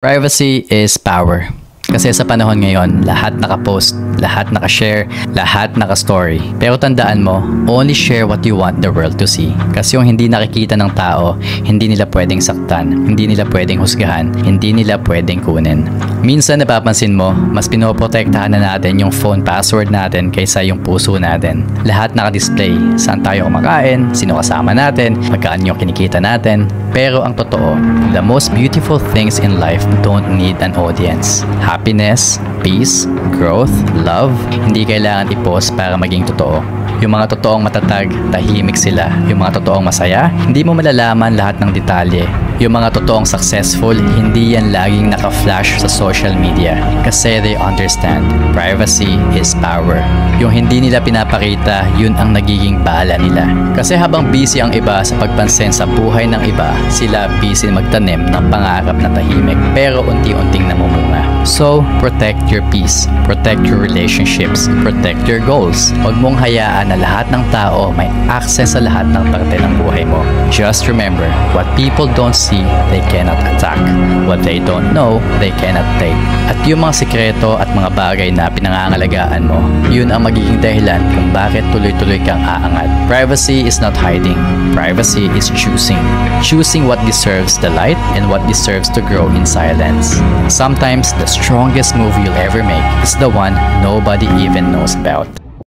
Privacy is power. Kasi sa panahon ngayon, lahat naka-post, lahat naka-share, lahat naka-story. Pero tandaan mo, only share what you want the world to see. Kasi yung hindi nakikita ng tao, hindi nila pwedeng saktan, hindi nila pwedeng husgahan, hindi nila pwedeng kunin. Minsan napapansin mo, mas pinoprotektahan na natin yung phone password natin kaysa yung puso natin. Lahat naka-display, saan tayo kumakain, sino kasama natin, magkaan yung kinikita natin. Pero ang totoo, the most beautiful things in life don't need an audience. Happiness, peace, growth, love, hindi kailangan i-post para maging totoo. Yung mga totoong matatag, tahimik sila. Yung mga totoong masaya, hindi mo malalaman lahat ng detalye. Yung mga totoong successful, hindi yan laging naka-flash sa social media. Kasi they understand, privacy is power. Yung hindi nila pinapakita, yun ang nagiging bahala nila. Kasi habang busy ang iba sa pagpansin sa buhay ng iba, sila busy magtanim ng pangarap na tahimik. Pero unti-unting namumunga. So, protect your peace, protect your relationships, protect your goals. Huwag mong hayaan na lahat ng tao may access sa lahat ng parte ng buhay mo. Just remember, what people don't see, they cannot attack. What they don't know, they cannot take. At yung mga sikreto at mga bagay na pinangangalagaan mo, yun ang magiging dahilan kung bakit tuloy-tuloy kang aangat. Privacy is not hiding. Privacy is choosing. Choosing what deserves the light and what deserves to grow in silence. Sometimes, the strongest move you'll ever make is the one nobody even knows about.